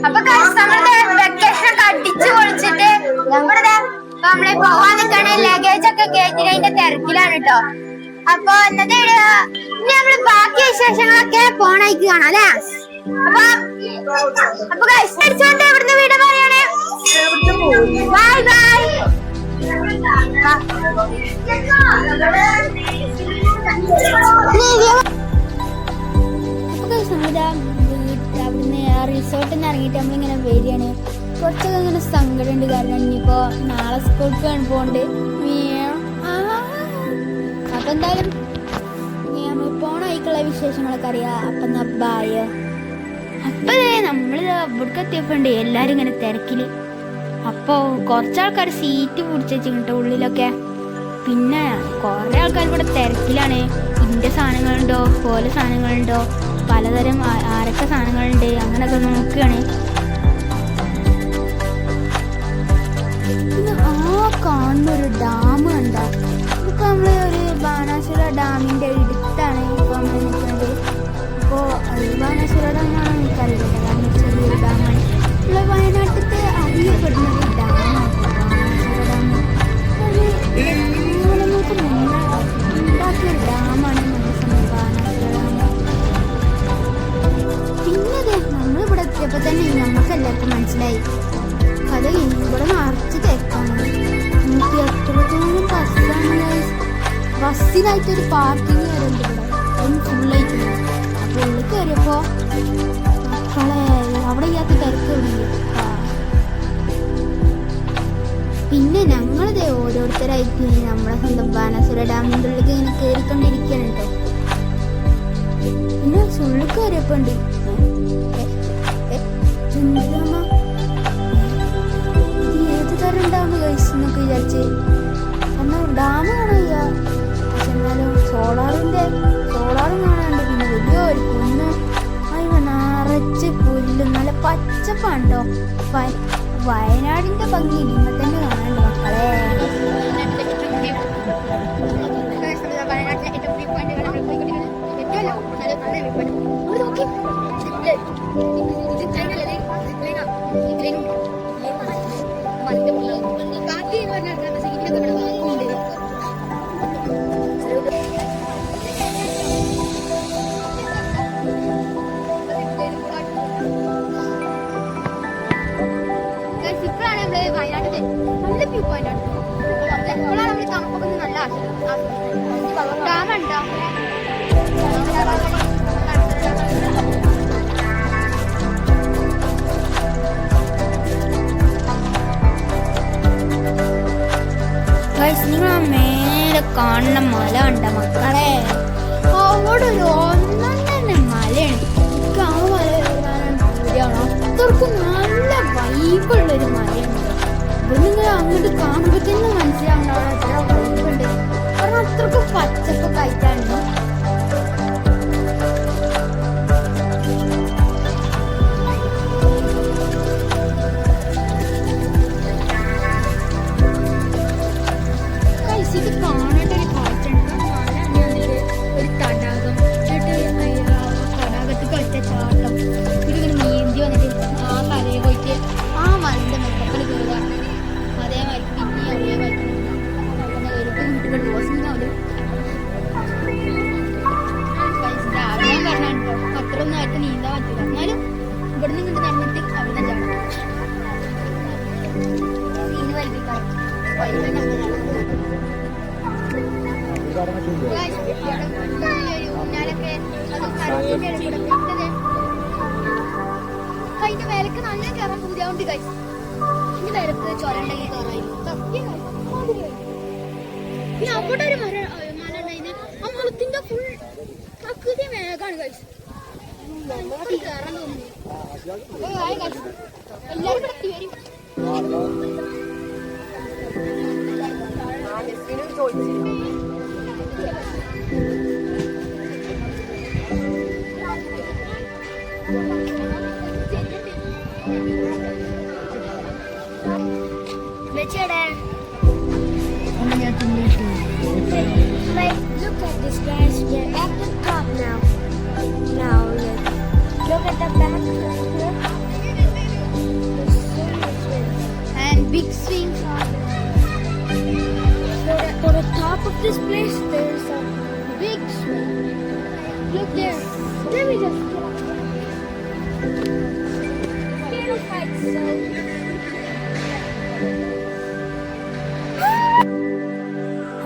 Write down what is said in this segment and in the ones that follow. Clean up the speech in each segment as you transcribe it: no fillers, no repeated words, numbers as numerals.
അപ്പൊ വെക്കേഷൻ ഒക്കെ അടിച്ചു പൊളിച്ചിട്ട് നമ്മളെ പോവാൻ നിൽക്കണ ലഗേജ് ഒക്കെ കയറ്റിന്റെ തിരക്കിലാണ് കേട്ടോ. അപ്പൊ ഇന്നത്തെ നമ്മള് ബാക്കി വിശേഷങ്ങളൊക്കെ പോണേക്ക് കാണാം അല്ലേ. അപ്പൊ അടിച്ചോണ്ട് ഇവിടുന്ന് വീട് പറയണേ. Bye bye. അവിടുന്ന് റിസോർട്ടിൽ നിന്ന് ഇറങ്ങിയിട്ട് നമ്മളിങ്ങനെ വരികയാണ്. കുറച്ചൊക്കെ ഇങ്ങനെ സങ്കടമുണ്ട്. കാരണം ഇനിയിപ്പോ നാളെ സ്കൂൾക്ക് പോണ്ട്. അപ്പൊ എന്തായാലും നമ്മൾ പോണായിക്കുള്ള വിശേഷങ്ങളൊക്കെ അറിയാം. അപ്പൊ എന്നാ ബായോ. അപ്പൊ നമ്മള് ഇവിടേക്ക് എത്തിയപ്പോണ്ട് എല്ലാരും ഇങ്ങനെ തിരക്കില്. അപ്പൊ കുറച്ചാൾക്കാർ സീറ്റ് പിടിച്ച് വെച്ചിട്ട് ഉള്ളിലൊക്കെ. പിന്നെ കുറെ ആൾക്കാർ ഇവിടെ തിരക്കിലാണ്. ഇന്റെ സാധനങ്ങളുണ്ടോ പോലെ സാധനങ്ങളുണ്ടോ പലതരം ആരൊക്കെ സാധനങ്ങളുണ്ട് അങ്ങനെയൊക്കെ നോക്കുകയാണ്. പിന്നെ കാണുന്നൊരു ഡാം കണ്ടോ. ഇപ്പൊ നമ്മള് ഒരു ബാണാസുര ഡാമിന്റെ അടുത്താണ് ഇപ്പൊ നമ്മൾ നിൽക്കുന്നത്. അപ്പോ ബാണാസുര ഡാമാണോ എനിക്കറിയില്ല. കാരണം ചെറിയൊരു ഡാമാണ്. നമ്മളെ വയനാട്ടിലത്തെ അറിയപ്പെടുന്ന ഒരു ഡാമാണ് ബാണാസുര ഡാം. നമുക്ക് ഉണ്ടാക്കിയ ഡാമാണ് നമ്മുടെ സമയം ബാണാസുര ഡാം. പിന്നെ നമ്മളിവിടെ എത്തിയപ്പോ തന്നെ നമുക്ക് എല്ലാവർക്കും മനസ്സിലായി കഥ ഇവിടെ നിറച്ച് തിരക്കാണ്. നമുക്ക് എത്രത്തോളം ബസ്സാണ്. ബസ്സിനായിട്ടൊരു പാർക്കിങ് വരുന്നുണ്ട് ഇവിടെ. അതും ഫുള്ളായിട്ടുണ്ട്. അപ്പൊ ഉള്ളിൽ കയറിയപ്പോ മക്കളെ അവിടെ ഇല്ലാത്ത തിരക്കുണ്ട്. പിന്നെ ഞങ്ങളിത് ഓരോരുത്തരായിട്ട് നമ്മുടെ സ്വന്തം ബാണാസുര ഡാമിൻ്റെ ഉള്ളിലേക്ക് ഇങ്ങനെ കയറിക്കൊണ്ടിരിക്കുകയാണ് കേട്ടോ. പിന്നെ ഉള്ളിൽ കയറിയപ്പോ ഉണ്ട് ഏത് തരം ഡാം കഴിച്ചെന്നൊക്കെ വിചാരിച്ച്. എന്നാൽ ഡാം കാണാനില്ല. പക്ഷെ എന്നാലും സോളാറും കാണാനുണ്ട്. പിന്നെ വലിയൊരു കുന്ന് അതിന് നിറച്ച് പുല്ല് നല്ല പച്ചപ്പാണ്ടോ. വയനാടിന്റെ ഭംഗി ഇനിമ തന്നെ കാണാനുണ്ട് മക്കളെ. വയനാട്ടിലെ നല്ല വ്യൂ പോയിന്റ് ആണ്. എപ്പോഴാണ് നമ്മൾ തണുപ്പൊക്കെ നല്ല ഡാമുണ്ടോ. നിങ്ങൾ മേലെ കാണുന്ന മല ഉണ്ട് മക്കളെ. അവിടെ ഒരു ഒന്നെ മലയാണ്. എനിക്ക് ആ മല കയറാനാണ്. അത്രക്കും നല്ല വൈബുള്ളൊരു മലയാണ്. നിങ്ങൾ അങ്ങോട്ട് കാണുമ്പോ തന്നെ മനസ്സിലാവുണ്ടാവും എത്ര വൈബുണ്ട്. കാരണം അത്രക്കും പച്ചപ്പൊക്കെ ആയിട്ടാണ്. ഇത് കാണേണ്ട ഒരു കാഴ്ചയുണ്ട്. ഒരു തടാകം. തടാകത്ത് ഒറ്റ ചാട്ടം. ഇതിങ്ങനെ നീന്തി വന്നിട്ട് ആ കരയെ പോയിട്ട് ആ മലന്റെ മെച്ചപ്പടി കയറുക. അതേമാതിരി പിന്നെ അതേമാതിരി ആഗ്രഹം പറഞ്ഞോ. അത്രയൊന്നും ആയിട്ട് നീന്താൻ പറ്റില്ല. എന്നാലും ഇവിടുന്ന് ഇങ്ങോട്ട് നടന്നിട്ട് അവിടെ ചാടും. നീന്തി വലിപ്പിക്കാം. അതിന്റെ മേലക്ക് നല്ല കയറാൻ പുതിയാവുണ്ട് കഴിച്ചു. ഇതിന്റെ മേലക്ക് ചൊരണ്ടെങ്കിൽ കയറായിരുന്നു. പിന്നെ അവിടെ ഒരു മല ഉണ്ടായിരുന്നു. ആ മലത്തിന്റെ ഫുൾ പ്രകൃതി മേഘാണ് കഴിച്ചു. കയറാൻ തോന്നുന്നു. എല്ലാരും ഇവിടെ എത്തി വരും. Like, look at this, guys. We're at the top now. Now, look. Look at the back here. And big swings are there. So for the top of this place, there is a big swing. Look there. Let me just get up there. Scale height, so.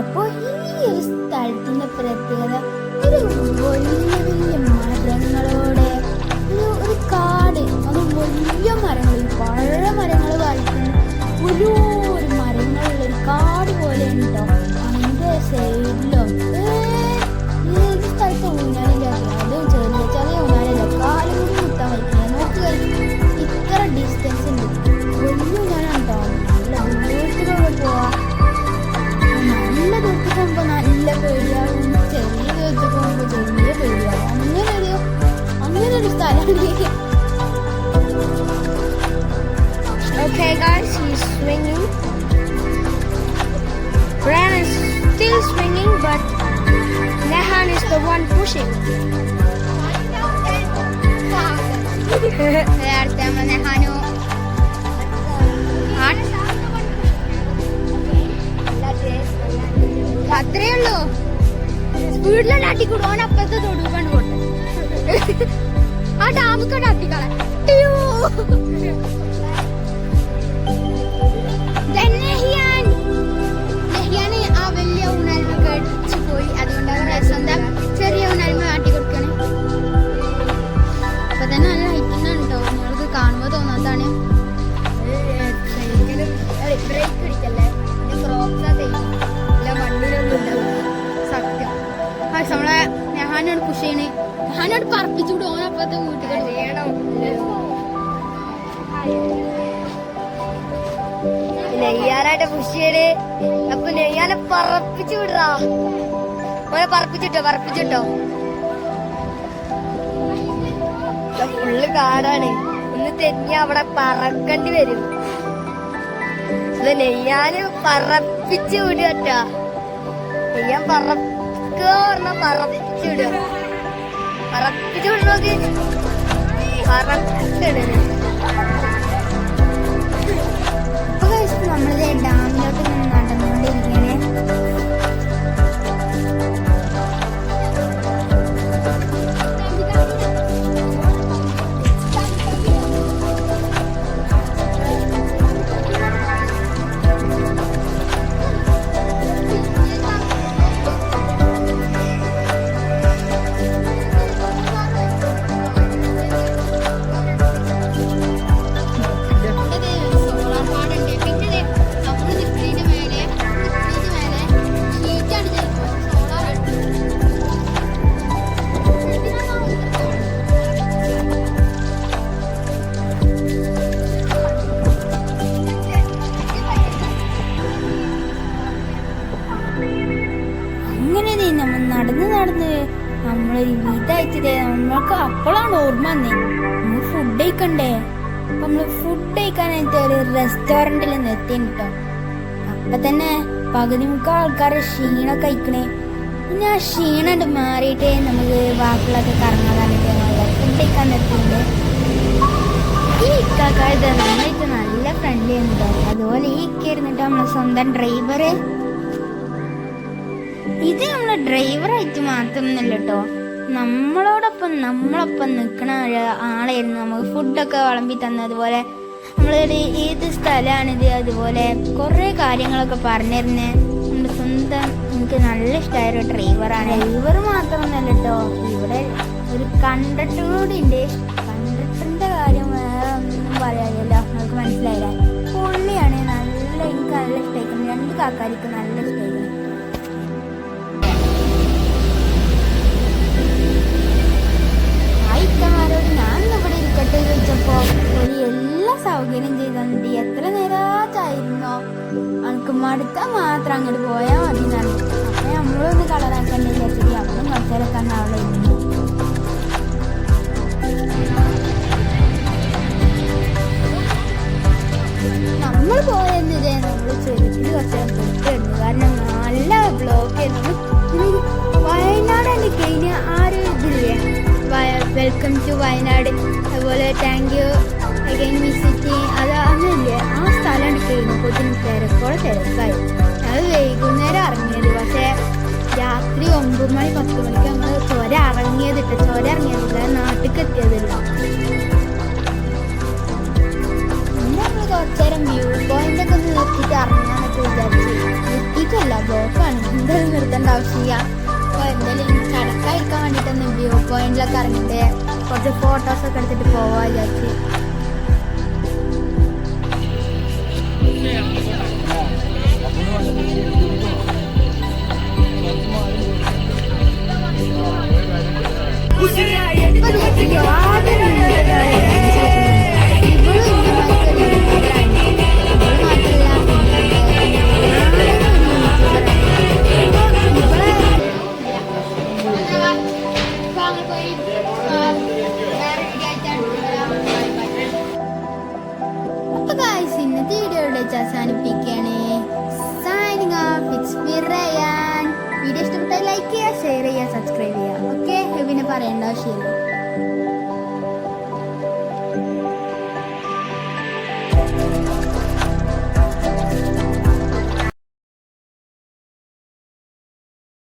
അപ്പോൾ ഈ ഒരു സ്ഥലത്തിന്റെ പ്രത്യേകത ഒരു വലിയ വലിയ മരങ്ങളോടെ ഒരു കാട്, അത് വലിയ മരങ്ങൾ, പഴയ മരങ്ങൾ കാണിക്കുന്ന ഒരു മരങ്ങളുള്ള ഒരു കാട് പോലെ ഉണ്ടോ. അതിന്റെ സൈഡിലും ഏത് സ്ഥലത്ത് ഊഞ്ഞാലില്ല, അതും ചെറിയ ചെറിയ ഊഞ്ഞാലില്ല, കാലും കൂടി കുത്താൻ പറ്റില്ല. നോക്കുക, ഇത്ര ഡിസ്റ്റൻസ് ഉണ്ട്. വലിയ ഊഞ്ഞാലുണ്ടോ, നല്ല ദൂരത്തിലൂടെ പോവാ. നല്ല ദൂരത്ത് പോകുമ്പോ നല്ല പേടിയാവും, ചെറിയ ദൂരത്ത് പോകുമ്പോ ചെറിയ പേടിയാവും. അങ്ങനൊരു സ്ഥലമാണ്. Okay guys, he's swinging. Brian is still swinging, but Nehan is the one pushing. നെഹാനു അത്രേ ഉള്ളൂ. സ്പീഡിലാണ് അട്ടിക്കൂടും. ഓൻ അപ്പുറത്തെ തൊടു കണ്ടു പോട്ടെ. ആ ഡാമൊക്കെ അട്ടിക്കളെ. നെഹിയാന് ആ വലിയ ഊണാൽമ കടിച്ചു പോയി. അതുകൊണ്ടാണ് സ്വന്തം ചെറിയ ഊണാൽമ ആട്ടി കൊടുക്കണേ. അപ്പൊ തന്നെ നല്ല ഹൈറ്റിനുണ്ടോ, നിങ്ങൾക്ക് കാണുമ്പോ തോന്നാത്താണ്. ബ്രേക്ക് പിടിക്കല്ലേ, മണ്ണിലൊന്നും സത്യം. നമ്മളെ നെഹാനോട് പുഷ് ചെയ്യണേ, നെഹാനോട് പറപ്പിച്ചുകൂടെ. ഓനപ്പത്തെ വീട്ടിൽ നെയ്യാനായിട്ട് പുഷ് ചെയ്യണേ. അപ്പൊ നെയ്യാനെ പറപ്പിച്ചു വിടറാ. ഓനെ പറപ്പിച്ചിട്ടോ. ഫുള്ള് കാടാണ്. ഒന്ന് തെന്നി അവിടെ പറക്കേണ്ടി വരും. നെയ്യാന് പറപ്പിച്ചു വിടുക. നെയ്യാൻ പറപ്പിച്ചു വിടുക. പറപ്പിച്ചു വിടണോക്ക് പറക്കണേ. നമ്മളിത് ഡാമിലോട്ട് നടന്നുകൊണ്ടിരിക്കുകയാണ്. നടന്ന് നമ്മളൊരു വിധായിച്ചതേ. നമ്മൾക്ക് അപ്പോഴാണ് ഓർമ്മ വന്നേ, നമ്മൾ ഫുഡ് കഴിക്കണ്ടേ. അപ്പൊ നമ്മള് ഫുഡ് കഴിക്കാനായിട്ട് ഒരു റെസ്റ്റോറന്റിൽ നിർത്തിയാണ് കേട്ടോ. അപ്പൊ തന്നെ പകുതി മുക്കാൽ ആൾക്കാരെ ക്ഷീണം കഴിക്കണേ. പിന്നെ ആ ക്ഷീണം മാറിയിട്ട് നമുക്ക് ബാക്കിയുള്ളൊക്കെ കറങ്ങാതായിട്ട് ഫുഡ് കഴിക്കാൻ നിർത്തിയിട്ടുണ്ട്. ഈ ഇക്കാക്കായിട്ട് നമ്മളായിട്ട് നല്ല ഫ്രണ്ട്ലി ഉണ്ടോ. അതുപോലെ ഈ ഇക്കായിരുന്നിട്ട് നമ്മളെ സ്വന്തം ഡ്രൈവർ. ഇത് നമ്മളെ ഡ്രൈവറായിട്ട് മാത്രമൊന്നുമില്ല കേട്ടോ, നമ്മളൊപ്പം നിൽക്കണ ആളായിരുന്നു. നമുക്ക് ഫുഡൊക്കെ വിളമ്പി തന്നതുപോലെ നമ്മളൊരു ഏത് സ്ഥലമാണിത്, അതുപോലെ കുറേ കാര്യങ്ങളൊക്കെ പറഞ്ഞിരുന്നേ. നമ്മുടെ സ്വന്തം എനിക്ക് നല്ല ഇഷ്ടമായൊരു ഡ്രൈവറാണ്. ഡ്രൈവർ മാത്രമൊന്നുമല്ല കേട്ടോ, ഇവിടെ ഒരു കണ്ടക്ടർ കൂടി ഉണ്ട്. കണ്ടക്ടറിന്റെ കാര്യം വേറെ ഒന്നും പറയാനില്ല, നമുക്ക് മനസ്സിലായില്ല. പുള്ളിയാണ് എനിക്ക് നല്ല ഇഷ്ടമായിരിക്കുന്നത്. രണ്ട് കാക്കാർക്ക് നല്ല ഇഷ്ടമായിരിക്കുന്നു. ഇക്കമാരോട് ഞാൻ ഇവിടെ ഇരിക്കട്ടെ ചോദിച്ചപ്പോ ഒരു എല്ലാ സൗകര്യം ചെയ്തിട്ടുണ്ട്. എത്ര നേരത്തായിരുന്നോ, എനിക്ക് മടുത്താൽ മാത്രം അങ്ങോട്ട് പോയാൽ മതി എന്നാണ്. അപ്പൊ നമ്മളൊന്ന് കളറാക്കണ്ടേ വിചാരിച്ചിട്ട് അവളും കുറച്ചേരൊക്കെ അവിടെ ഇരുന്നു. നമ്മൾ പോയെന്നിതേ നമ്മള് ചെറുക്കിൽ കുറച്ചേരം പൊട്ടിയിരുന്നു. കാരണം നല്ല ബ്ലോക്ക് ആയിരുന്നു. വയനാട് കഴിഞ്ഞ ആ ഒരു ഇതില്ലേ വെൽക്കം ടു വയനാട്, അതുപോലെ താങ്ക് യു അഗൈൻ വിസിറ്റിങ്, അത് അന്നില്ലേ ആ സ്ഥലം കഴിഞ്ഞപ്പോൾ തിരക്കായി. അത് വൈകുന്നേരം ഇറങ്ങിയത്, പക്ഷേ രാത്രി 9 മണി 10 മണിക്ക് നമ്മൾ ചുരം ഇറങ്ങിയതില്ല, നാട്ടിലേക്ക് എത്തിയതില്ല. പിന്നെ നമ്മൾ കുറച്ചേരം വ്യൂ പോയിന്റ് ഒക്കെ ഒന്ന് നിർത്തിയിട്ട് ഇറങ്ങാനൊക്കെ വിചാരിച്ചു. നിർത്തിയിട്ടല്ല, ബ്ലോക്കാണ്, എന്തായാലും നിർത്തേണ്ട ആവശ്യമില്ല. അപ്പോൾ എന്തായാലും ചടക്കായിരിക്കാൻ വേണ്ടിയിട്ടൊന്ന് വ്യൂ പോയിന്റിലൊക്കെ ഇറങ്ങിയിട്ട് കുറച്ച് ഫോട്ടോസൊക്കെ എടുത്തിട്ട് പോവാൻ വിചാരിച്ചു. ഇന്നത്തെ വീഡിയോ അവസാനിപ്പിക്കുകയാണ്. Signing off, it's me Ryan. Video ഇഷ്ടപ്പെട്ടാൽ ലൈക്ക് ചെയ്യുക, ഷെയർ ചെയ്യുക, സബ്സ്ക്രൈബ് ചെയ്യുക. ഓക്കെ, പിന്നെ പറയേണ്ട ആവശ്യമില്ല.